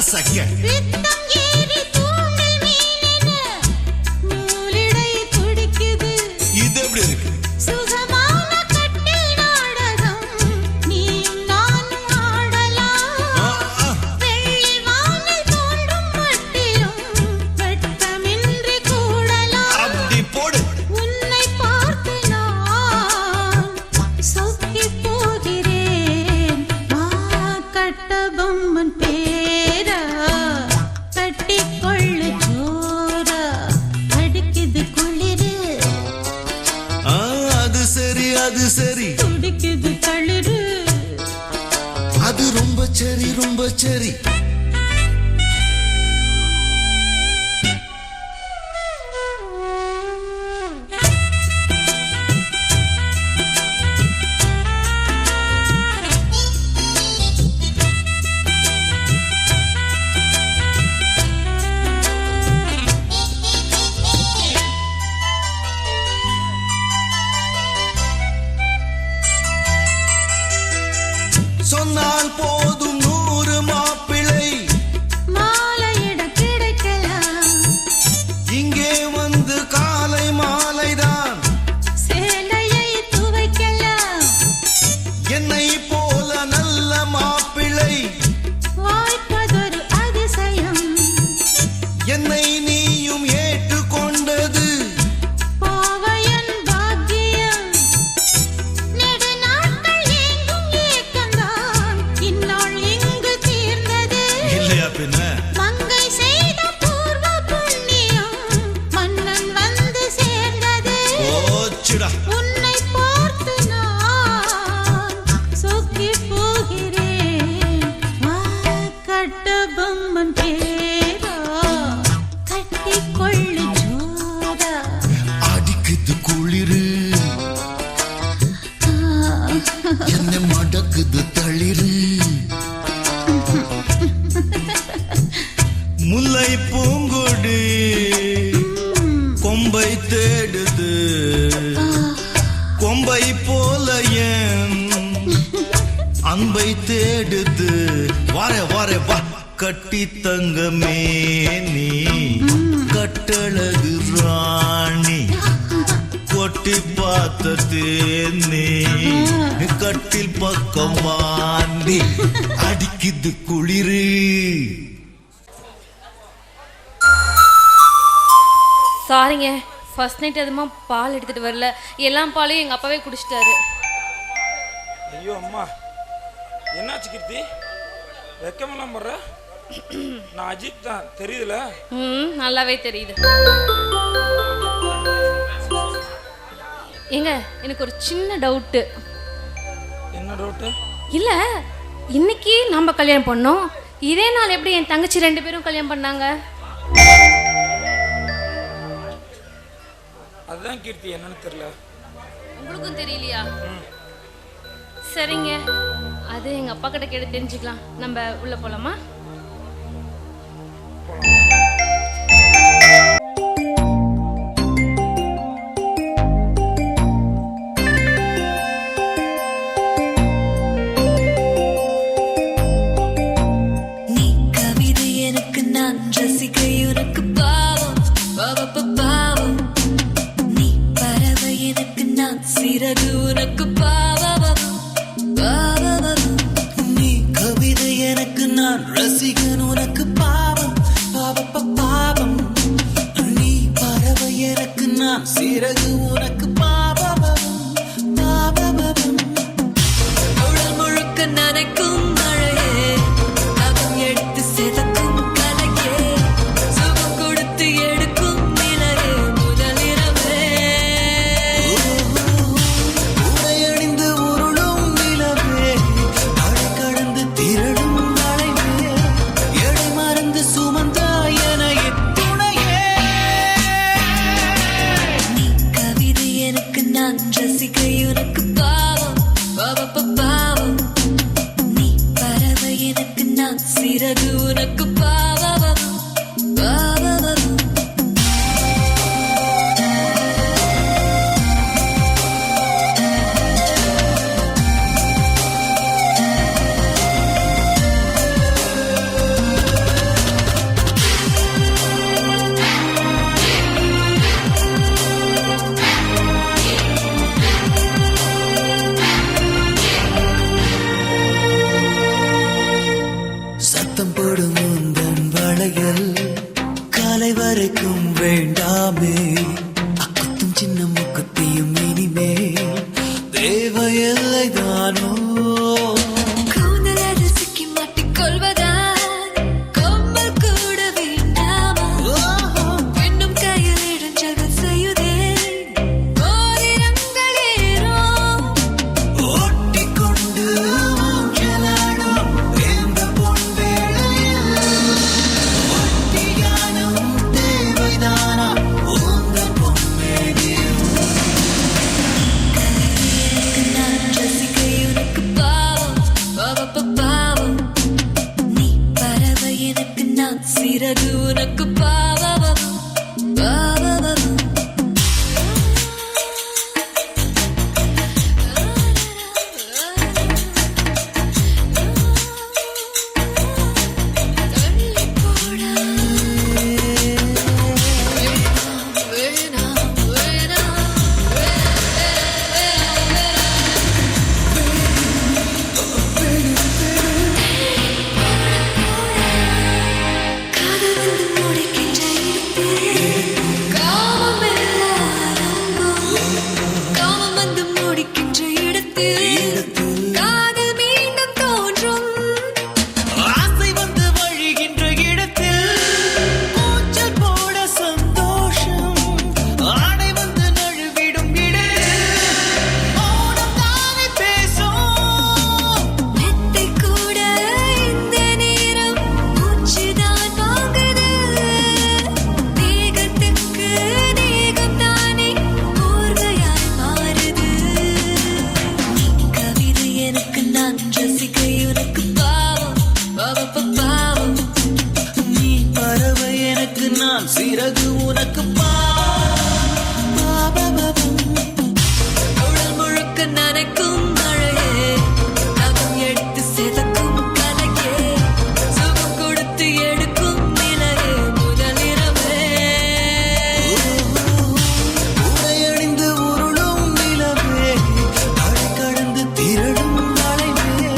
கசக்க இது எப்படி இருக்கு? அது சரி துடிக்குது தளிரு அது ரொம்ப சரி ரொம்ப சரி சொன்னால் போதும் 100 மாப்பிளை மாலையிட கிடைக்கலாம் இங்கே வந்து காலை மாலைதான் சேலையை துவைக்கலாம் என்னை போல நல்ல மாப்பிளை வாய்ப்பதொரு அதிசயம் என்னை நீயும் ஏற்றுக்கொண்டது பாவையன் பாக்கியம் நெடுநாட்கள் எங்கும் ஏக்கந்தான் இந்நாள் இங்கு தீர்ந்தது இல்லையா பின்ன மங்கை செய்த பூர்வ புண்ணியம் மன்னன் வந்து சேர்ந்தது ஓச்சுடா உன்னை பார்த்து நான் சொக்கி போகிறேன் கட்டபொம்மன் பேரா கட்டிக்கொள்ளு ஜோரா அடிக்குது குளிரு என்ன மடக்குது தளிரு முல்லை பூங்குடி கொம்பை தேடுது கொம்பை போல என் அன்பை தேடுது வாரே வாரே வா கட்டி தங்கமே நீ கட்டழகு ராணி கொட்டி பார்த்த தேனே கட்டில் பக்கம் வாண்டி அடிக்குது குளிரு சாரிங்க, ஃபர்ஸ்ட் நைட் எதுமா பால் எடுத்துட்டு வரல. எல்லாம் பாலையும் எங்கள் அப்பாவே குடிச்சிட்டாரு. ஐயோ அம்மா, என்னாச்சு கீர்த்தி? வெக்கமெல்லாம் போடுற? நான் அஜித் தான், தெரியுதுல? நல்லாவே தெரியுது. ஏங்க, எனக்கு ஒரு சின்ன டவுட்டு. என்ன டவுட்டு? இல்லை, இன்னைக்கு நம்ம கல்யாணம் பண்ணோம், இதே நாள் எப்படி என் தங்கச்சி 2 பேரும் கல்யாணம் பண்ணாங்க? அதுதான் கீர்த்தி, என்னன்னு தெரியல. உங்களுக்கும் தெரியலையா? சரிங்க, அது எங்கள் அப்பா கிட்ட கேட்டு தெரிஞ்சுக்கலாம். நம்ம உள்ள போகலாமா? நீ கவிதை எனக்கு நான் ரசிகை உனக்கு பாவம் பாவம் நீ பறவை எனக்கு நான் சிறகு உனக்கு பாவம் நீ கவிதை எனக்கு நான் ரசிகன் உனக்கு பாவம் பாவம் நீ பறவை எனக்கு நான் சிறகு உனக்கு பாவம் உடல் முழுக்க நனைக்கும் மழையே நகம் எடுத்து செதுக்கும் கலையே சுகம் கொடுத்து எடுக்கும் நிலையே முதலிரவே உடையணிந்து உருளும் நிலவே அடை கடந்து திரளும் அலைவே எடை மறந்து சுமந்தாய் என துணையே நீ கவிதை எனக்கு நான் ரசிகை உனக்கு பாவம் பாவம் நீ பறவை எனக்கு நான் சிறகு உனக்கு பாவம் தொடும் உந்தன் வளையல் காலை வரைக்கும் வேண்டாமே அக்குத்தும் சின்ன முக்குத்தியும் இனிமேல் தேவையில்லை தானோ கூந்தலது சிக்கி மாட்டிக்கொள்வதால் கொம்பல் கூட வேண்டாமா பெண்ணும் கையில் இடைஞ்சல்கள் செய்யுதே ஓரிரங்கள் ஏறும் ஓட்டிக்கொண்டு ஊஞ்சலாடும் இந்த பொன் வேளையில் ஒட்டியானம் தேவைதானா உங்கள் பொன்மேனியில் நான் ரசிகை உனக்கு பாவம் பாவம் நீ பறவை எனக்கு நான் சிறகு உனக்கு பாவம் காதல் வந்து முடிக்கின்ற இடத்தில் காமம் வந்து முடிக்கின்ற இடத்தில் காதல் மீண்டும் தோன்றும் ஆசை வந்து வழிகின்ற இடத்தில் கூச்சல் போட சந்தோஷம் ஆடை வந்து நழுவிடும் இடத்தில் மௌனம் தானே பேசும் மெத்தை கூட இந்த நேரம் மூச்சுதான் வாங்குது தேகத்துக்கு தேகம் தானே போர்வையாய் மாறுது நீ கவிதை எனக்கு நான் ரசிகை உனக்கு பாவம் நீ பறவை எனக்கு நான் சிறகு உனக்கு உடல் முழுக்க நனைக்கும் மழையே நகம் எடுத்து செதுக்கும் கலையே சுகம் கொடுத்து எடுக்கும் நிலையே முதலிரவே உடையணிந்து உருளும் நிலவே கடை கடந்து திரளும் அலைவே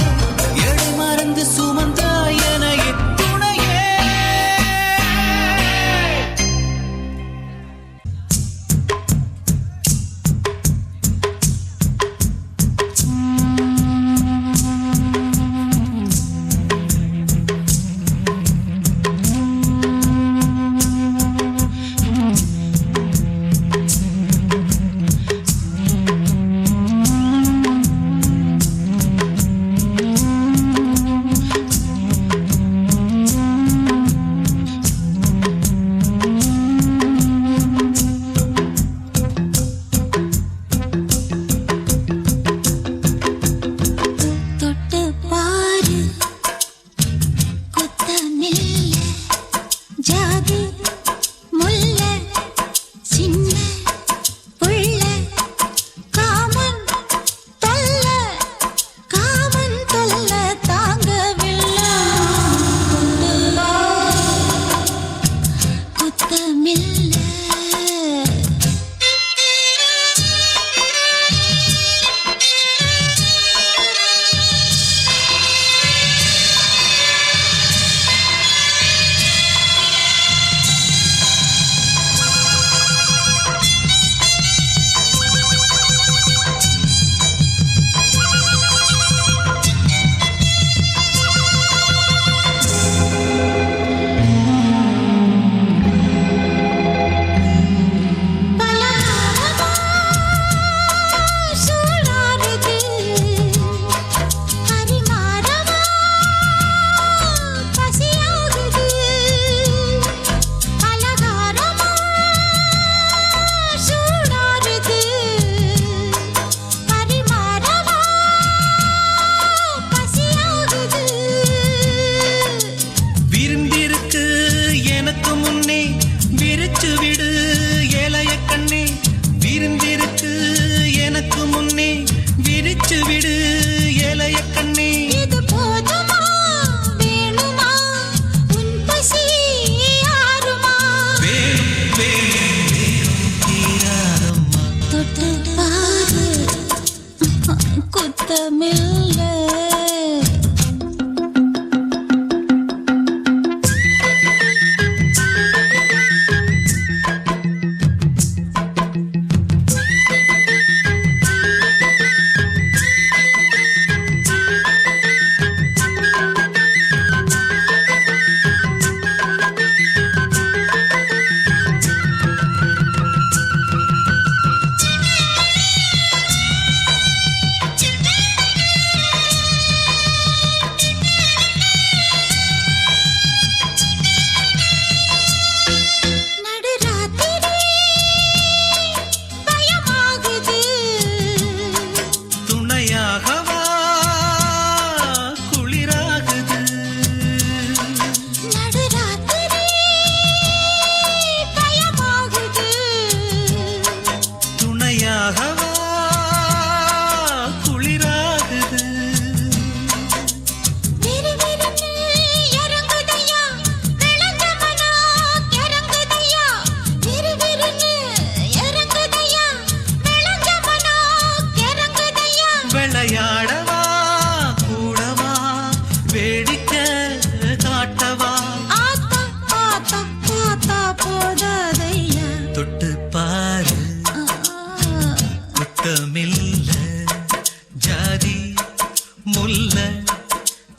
முல்ல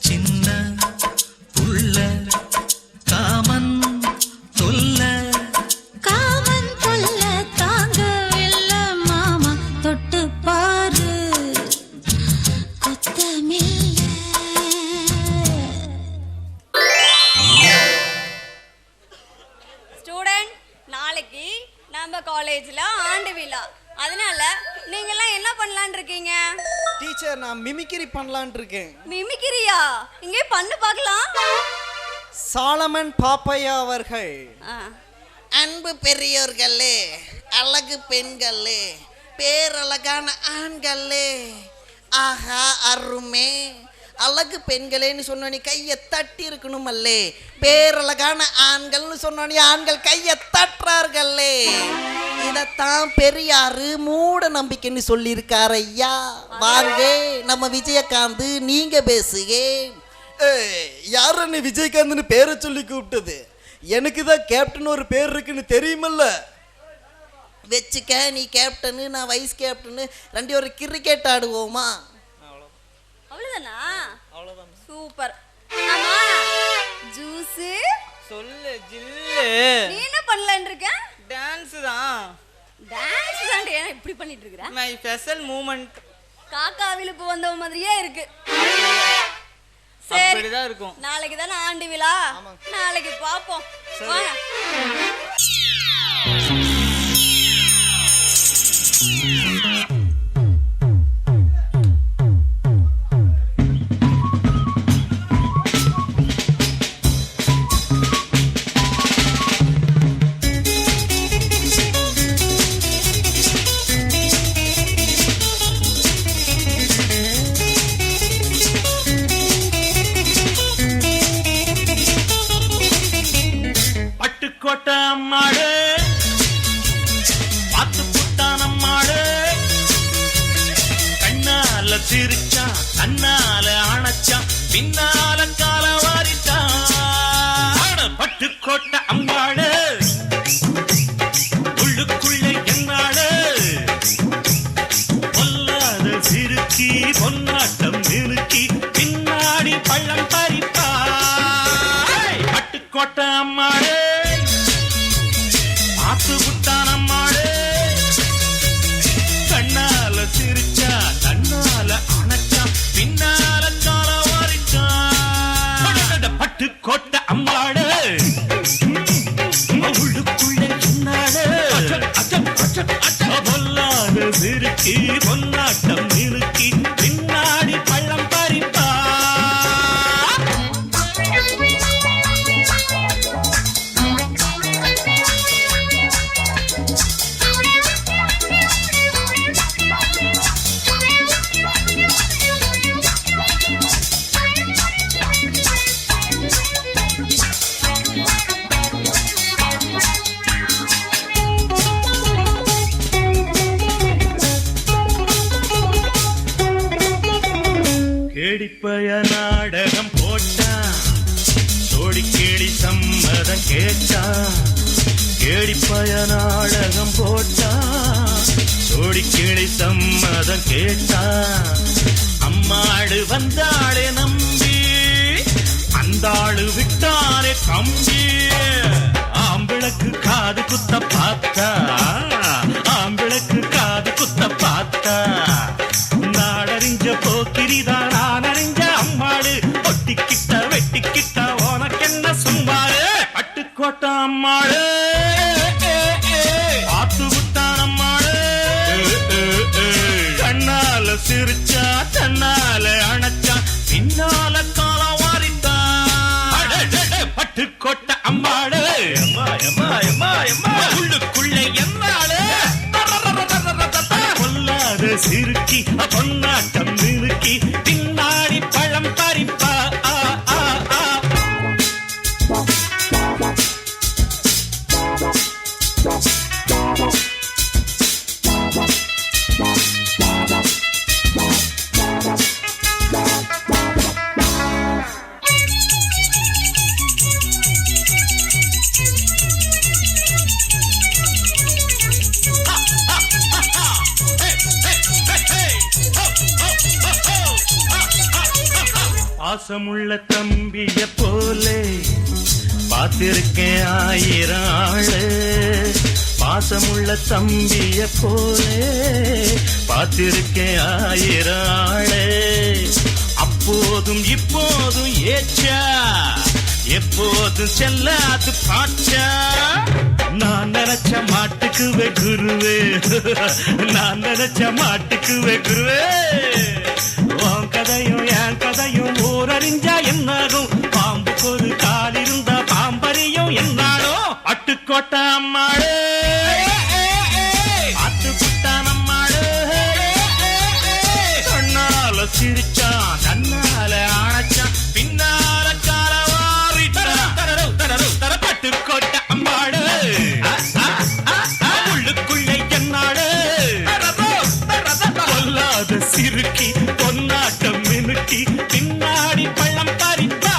சின்ன புள்ள காமன் தொல்ல காமன் கொல்ல தாங்கவில்லை மாமா தொட்டு பாரு கொத்தமில்ல. ஸ்டூடெண்ட், நாளைக்கு நம்ம காலேஜ்ல ஆண்டு விழா. அதனால நீங்கெல்லாம் என்ன பண்ணலாம்னு இருக்கீங்க? டீச்சர், நான் மிமிக்ரி பண்ணலான் இருக்கேன். மிமிக்கிரியா? இங்கே பண்ணு பார்க்கலாம். சாலமன் பாப்பையா அவர்கள். அன்பு பெரியோர்களே, அழகு பெண்களே, பேரழகான ஆண்களே, ஆஹா அருமே. அழகு பெண்களேன்னு சொன்னோனி கையை தட்டி இருக்கணும் அல்லே. பேரழகான ஆண்கள்னு சொன்னோனி ஆண்கள் கையை தட்டுறார்களே. இதத்தான் பெரியாரு மூட நம்பிக்கைன்னு சொல்லியிருக்காரு ஐயா. வாங்க நம்ம விஜயகாந்த், நீங்க பேசுக. யாரு விஜயகாந்த்னு பேரை சொல்லி கூப்பிட்டது? எனக்கு தான் கேப்டன் ஒரு பேர் இருக்குன்னு தெரியுமல்ல. வச்சுக்க, நீ கேப்டனு நான் வைஸ் கேப்டனு, ரெண்டு ஒரு கிரிக்கெட் ஆடுவோமா? அவ்வளவுதானா? அவ்வளவுதான். சூப்பர். ஆமா, ஜூஸ் சொல்லு ஜில்லு. நீ என்ன பண்ணலாம்னு இருக்க? டான்ஸ் தான். டான்ஸ் தான். ஏன் இப்படி பண்ணிட்டு இருக்கற? My special moment. காக்கா விழுப்பு வந்த மாதிரியே இருக்கு. சரி, அப்படிதான் இருக்கும். நாளைக்கு தானே ஆண்டு விழா, நாளைக்கு பாப்போம். வாங்க. பட்டுக்கோட்டை அம்மாடு பார்த்து புட்டான் அம்மாடு கண்ணால சிரிச்சா கண்ணால அணைச்சா பின்னால கால வாரிட்டான். பட்டுக்கோட்டை அம்மாடு உள்ளுக்குள்ள என்னாடு பொல்லாத சிறுக்கி பொன்னாட்டம் நிறுக்கி பின்னாடி பள்ளம் பறிப்பா. பட்டுக்கோட்டை அம்மாடு பார்த்து புட்டான் அம்மாடு கண்ணால சிரிச்சா கண்ணால அணைச்சா பின்னால கால வாரிட்டான். பட்டுக்கோட்டை அம்மாடு உள்ளுக்குள்ள என்னாடு பொல்லாத சிறுக்கி பொன்னாட்டம் நிறுக்கி பின்னாடி பள்ளம் பறிப்பா. கேடிப்பய நாடகம் போட்டான், சோடி கேடி சம்மதம் கேட்டான். கேடிப்பய நாடகம் போட்டான், சோடி கேடி சம்மதம் கேட்டான். அம்மாடு வந்தாளே நம்பி, அந்தாளு விட்டானே கம்பி. ஆம்பிளக்கு காது குத்த பார்த்தா, ஆம்பிளக்கு காது குத்த பார்த்தா. நாடறிஞ்ச போக்கிரிதான் நான் அறிஞ்ச அம்மாடு, ஒட்டிக்கிட்ட வெட்டிக்கிட்ட உனக்கென்ன சும்மாடு. பட்டுக்கோட்டை அம்மாடு பார்த்து விட்டான் அம்மாடு கண்ணால சிரிச்சா தன்னால அணைச்சா பின்னால கால வாரித்தான். பட்டுக்கோட்டை அம்மாடு உள்ளுக்குள்ள என்னாடு பொல்லாத சிறுக்கி பொன்னாட்டம் நிறுக்கி பின்னாடி பழம் பறிப்பா. பாசமுள்ள தம்பிய போலே பார்த்திருக்கேன் 1000 ஆளு. பாசமுள்ள தம்பிய போலே பார்த்திருக்கேன் 1000 ஆளு. அப்போதும் இப்போதும் ஏச்சா எப்போதும் செல்லாது பாச்சா. நான் நினைச்ச மாட்டுக்குவே குருவே, நான் நினைச்ச மாட்டுக்குவே குருவே. உன் கதையும் என் கதையும் ஊரறிஞ்சா என்னாகும், பாம்புக்கு ஒரு கால் இருந்தா பாம்பறியும் என்னாலும். அட்டுக்கோட்டை அம்மாளே அட்டுக்குட்டான் அம்மாளே. கண்ணால சிரிச்சான் தன்னால அணைச்சான் பின்னால காலவாரிட்டான். பட்டுக்கோட்டை அம்மாளே உள்ளுக்குள்ளே என்னாடு பொல்லாத சிறுக்கி பொன்னாட்டம் மினுக்கி பின்னாடி பள்ளம் பறிப்பா.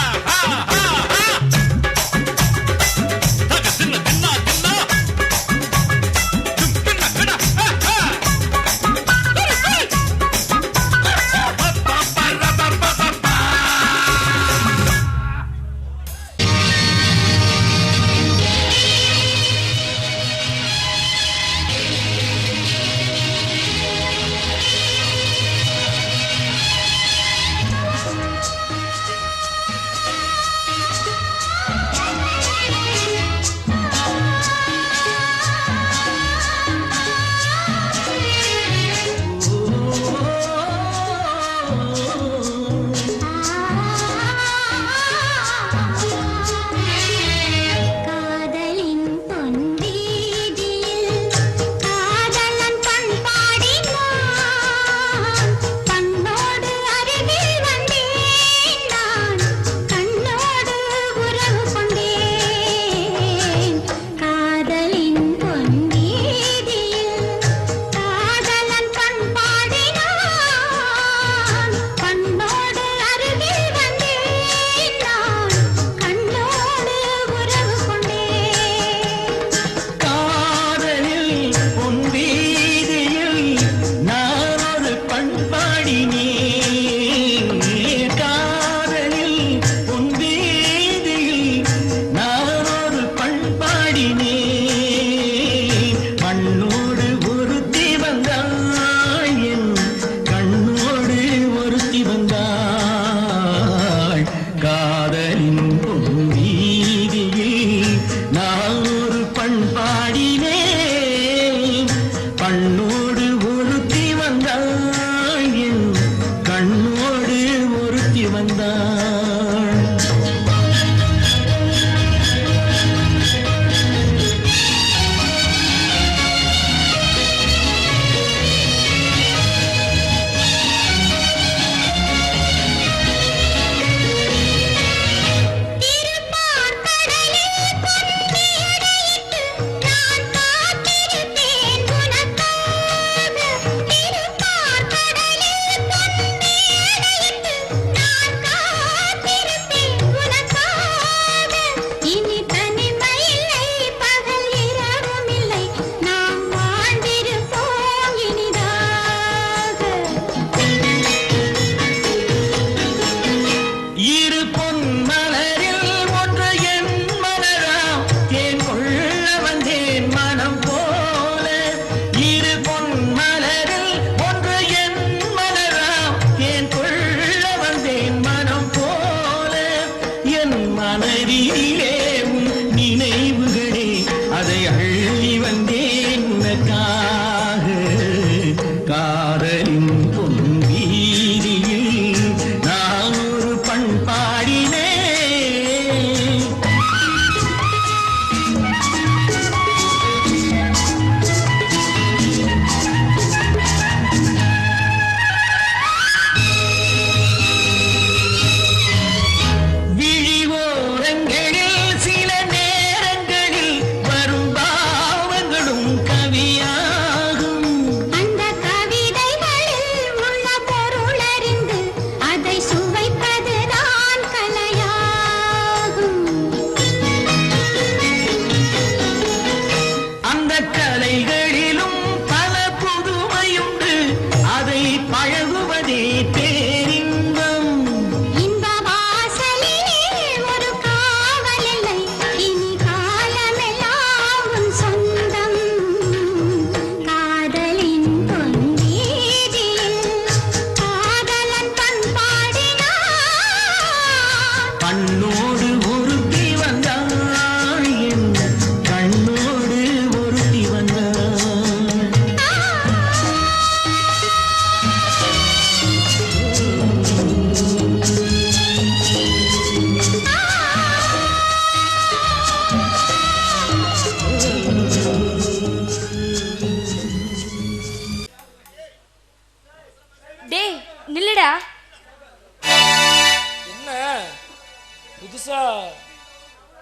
புதுசா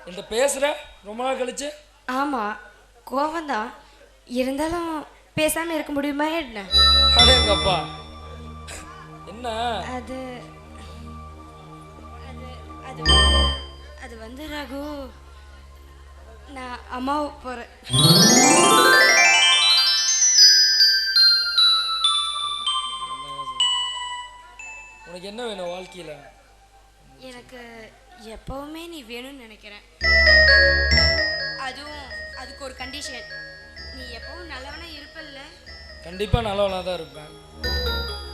இந்த பேசுற ரொம்ப நாள் கழிச்சு. ஆமாம், கோவம்தான். இருந்தாலும் பேசாமல் இருக்க முடியுமா என்ன? அடேங்கப்பா, என்ன அது அது அது வந்து ரகு, நான் அம்மாவை போகிறேன். உனக்கு என்ன வேணும் வாழ்க்கையில? எனக்கு எப்பவுமே நீ வேணும்னு நினைக்கிறேன். அதுக்கு ஒரு கண்டிஷன். நீ எப்பவும் நல்லவனா இருப்பல்ல? கண்டிப்பா நல்லவனா தான் இருப்பேன்.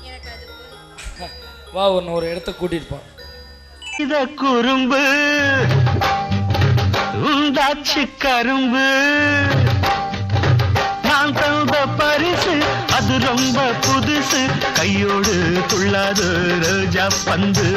எனக்கு அது போதும். வா, உன்னை ஒரு இடத்த கூட்டிட்டு போ. இத குறும்பு உண்டாச்சு கரும்பு, நான் தந்த பரிசு அது ரொம்ப புதுசு, கையோடு துள்ளாது ரோஜா பந்து.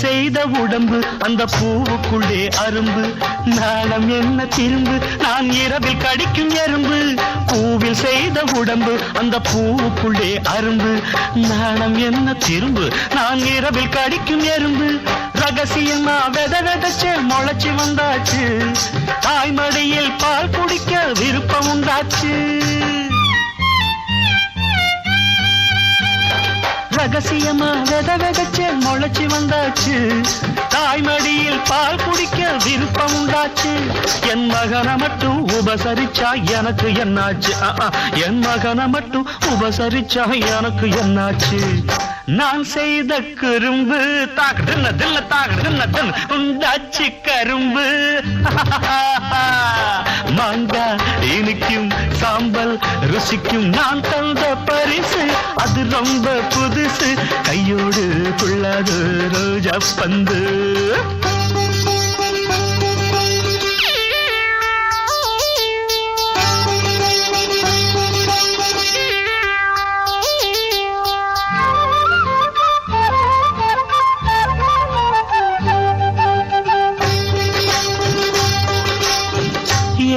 செய்த உடம்பு அந்த பூவுக்குள்ளே அரும்பு, நாணம் என்ன திரும்பு நான் இரவில் கடிக்கும் எறும்பு. பூவில் செய்த உடம்பு அந்த பூவுக்குள்ளே அரும்பு, நாணம் என்ன திரும்பு நான் இரவில் கடிக்கும் எறும்பு. ரகசியமா வெத வெதச்ச முளைச்சி வந்தாச்சு, தாய்மடியில் பால் குடிக்க விருப்பம் உண்டாச்சு. ரகசியமா வெத வெதச்ச முளைச்சி வந்தாச்சு, தாய்மடியில் பால் குடிக்க விருப்பம் உண்டாச்சு. என் மகனை மட்டும் உபசரிச்சா எனக்கு என்னாச்சு, என் மகனை மட்டும் உபசரிச்சா எனக்கு என்னாச்சு. நான் செய்த குறும்பு தாக்குன்னு உண்டாச்சு கரும்பு. மாங்கா இனிக்கும் சாம்பல் ருசிக்கும், நான் தந்த பரிசு அது ரொம்ப புதுசு, கையோடு துள்ளாது ரோஜா பந்து.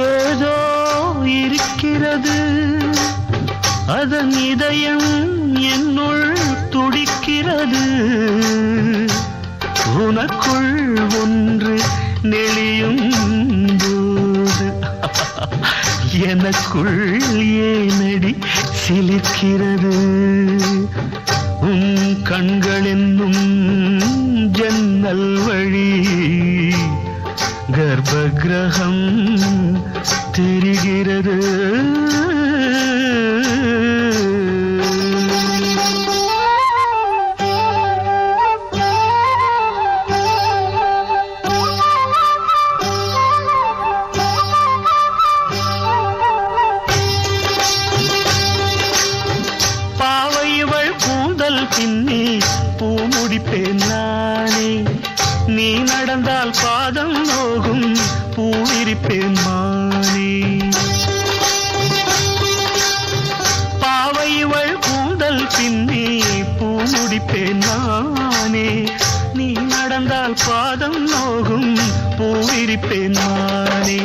ஏதோ இருக்கிறது அதன் இதயம் என்னுள் துடிக்கிறது, உனக்குள் ஒன்று நெளியும் போது எனக்குள் ஏனடி சிலிர்க்கிறது. உன் கண்கள் என்னும் ஜன்னல் வழி கர்ப்ப கிரகம் தெரிகிறது. பாவைவள் கூந்தல் பின்னி பூ முடிப்பேன் நானே, நீ நடந்தால் பாதம் நோகும் பூவிரிப்பேன் மானே. பாவைவள் கூந்தல் பின்னி பூ முடிப்பேன் நானே, நீ நடந்தால் பாதம் நோகும் பூவிரிப்பேன் மானே.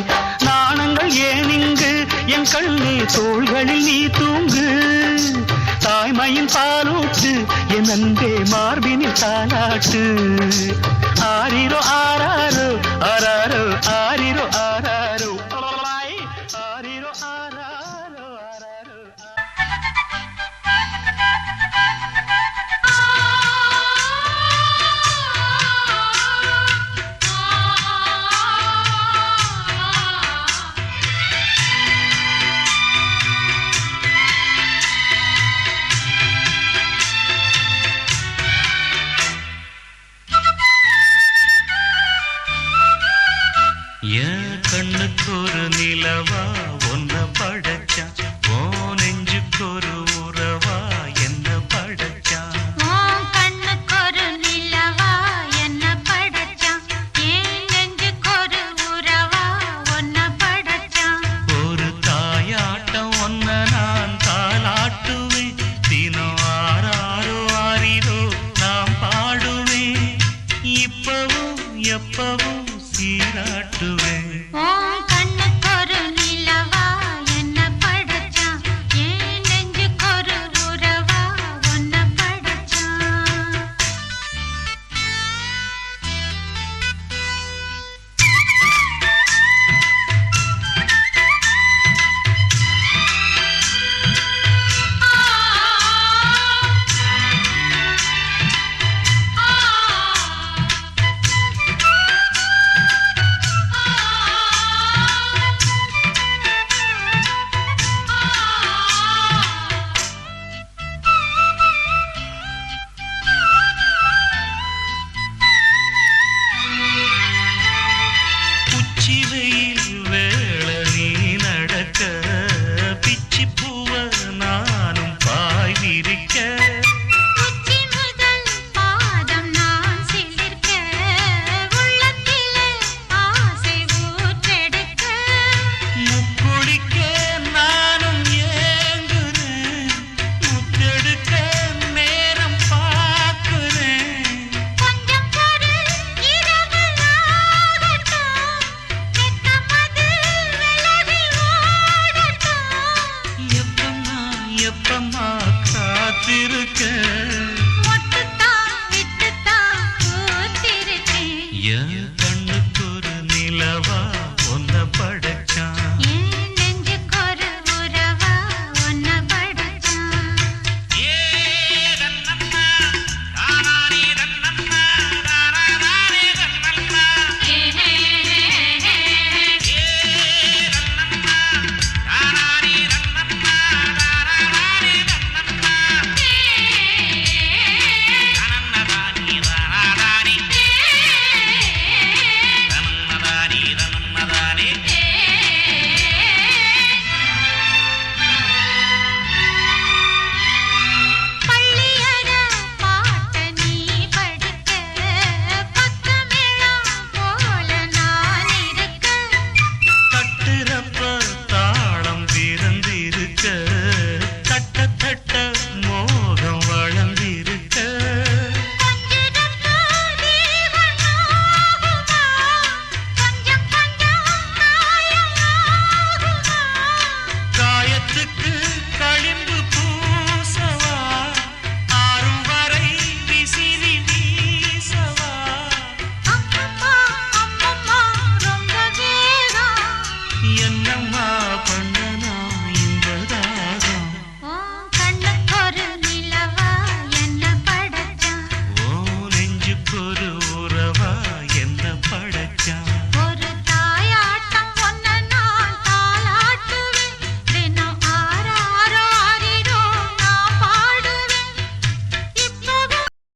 நாணங்கள் ஏன் இங்கு என் கண்ணே, தோள்களில் நீ தூங்கு, தாய்மையின் பாலூட்டு என் அன்பே மார்பினில் தாலாட்டு. ஆரிரோ ஆராரோ ஆராரோ ஆரிரோ ஆராரோ ஆரிரோ ஆராரோ ஆராரோ. காத்திருக்க மொட்டுத்தான் விட்டுத்தான் பூத்திருக்கேன். என் கண்ணுக்கு ஒரு நிலவா ஒன்ன படைச்சான் என் நெஞ்சுக்கொரு உறவா உன்னை படைச்சான். பள்ளியற பாட்ட நீ படிக்க, பக்கமெல்லாம் போல நான் இருக்க. தட்டுறப்ப தாளம் பிறந்திருக்க தட்ட தட்ட மோகம் வளர்ந்திருக்க கொஞ்சிடப்போ தீவனாகுமா, கொஞ்சம் கொஞ்சம் காயமாகுமா. காயத்துக்கு களிம்பு பூசவா ஆறும் வரை விசிறி வீசவா அம்மம்மா அம்மம்மா ரொம்ப வேகம். என்ன